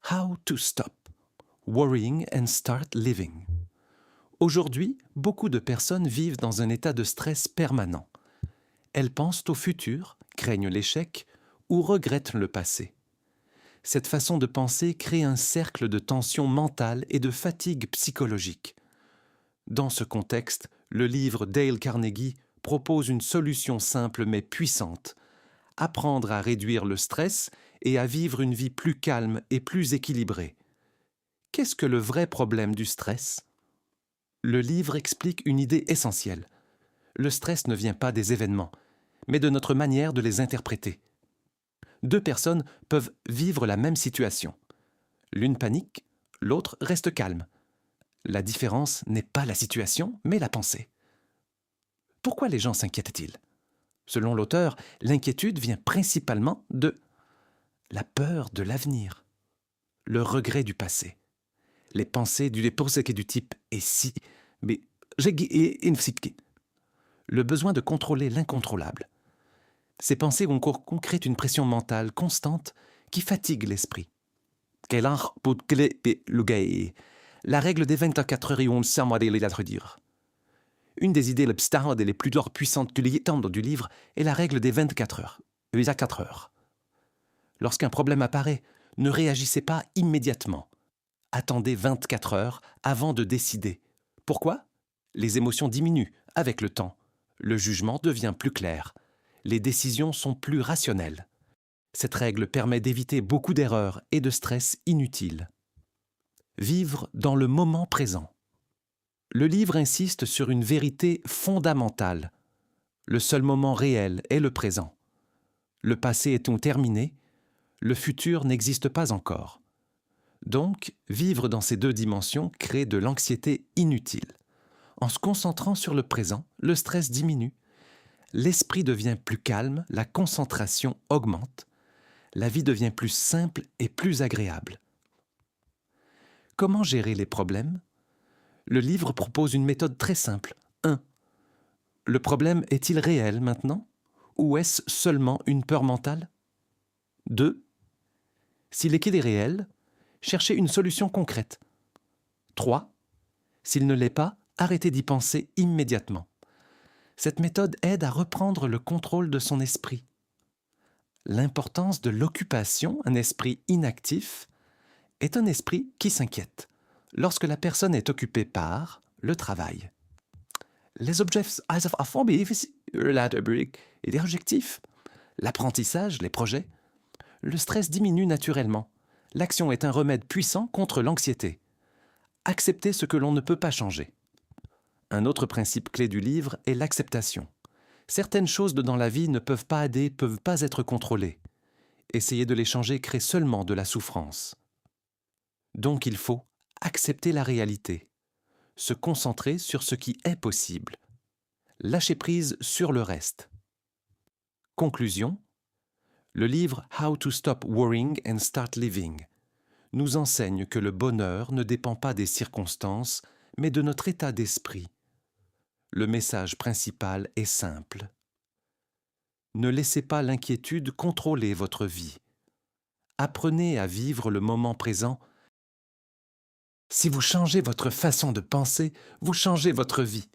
How to Stop Worrying and Start Living. Aujourd'hui, beaucoup de personnes vivent dans un état de stress permanent. Elles pensent au futur, craignent l'échec ou regrettent le passé. Cette façon de penser crée un cercle de tension mentale et de fatigue psychologique. Dans ce contexte, le livre Dale Carnegie propose une solution simple mais puissante: apprendre à réduire le stress et à vivre une vie plus calme et plus équilibrée. Qu'est-ce que le vrai problème du stress? Le livre explique une idée essentielle. Le stress ne vient pas des événements, mais de notre manière de les interpréter. Deux personnes peuvent vivre la même situation. L'une panique, l'autre reste calme. La différence n'est pas la situation, mais la pensée. Pourquoi les gens s'inquiètent-ils? Selon l'auteur, l'inquiétude vient principalement de la peur de l'avenir, le regret du passé, les pensées du type « et si », mais le besoin de contrôler l'incontrôlable. Ces pensées créent une pression mentale constante qui fatigue l'esprit. La règle des 24 heures Une des idées les plus puissantes du livre est la règle des 24 heures. 24 heures. Lorsqu'un problème apparaît, ne réagissez pas immédiatement. Attendez 24 heures avant de décider. Pourquoi? Les émotions diminuent avec le temps. Le jugement devient plus clair. Les décisions sont plus rationnelles. Cette règle permet d'éviter beaucoup d'erreurs et de stress inutiles. Vivre dans le moment présent. Le livre insiste sur une vérité fondamentale. Le seul moment réel est le présent. Le passé est terminé, le futur n'existe pas encore. Donc, vivre dans ces deux dimensions crée de l'anxiété inutile. En se concentrant sur le présent, le stress diminue. L'esprit devient plus calme, la concentration augmente. La vie devient plus simple et plus agréable. Comment gérer les problèmes? Le livre propose une méthode très simple. 1. Le problème est-il réel maintenant? Ou est-ce seulement une peur mentale? 2. Si l'équilibre est réel, cherchez une solution concrète. 3. S'il ne l'est pas, arrêtez d'y penser immédiatement. Cette méthode aide à reprendre le contrôle de son esprit. L'importance de l'occupation, un esprit inactif, est un esprit qui s'inquiète lorsque la personne est occupée par le travail. Les objectifs, l'apprentissage, les projets, le stress diminue naturellement. L'action est un remède puissant contre l'anxiété. Accepter ce que l'on ne peut pas changer. Un autre principe clé du livre est l'acceptation. Certaines choses dans la vie ne peuvent pas être contrôlées. Essayer de les changer crée seulement de la souffrance. Donc il faut accepter la réalité, se concentrer sur ce qui est possible, lâcher prise sur le reste. Conclusion: le livre How to Stop Worrying and Start Living nous enseigne que le bonheur ne dépend pas des circonstances, mais de notre état d'esprit. Le message principal est simple. Ne laissez pas l'inquiétude contrôler votre vie. Apprenez à vivre le moment présent. Si vous changez votre façon de penser, vous changez votre vie.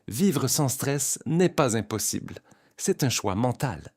Vivre sans stress n'est pas impossible. C'est un choix mental.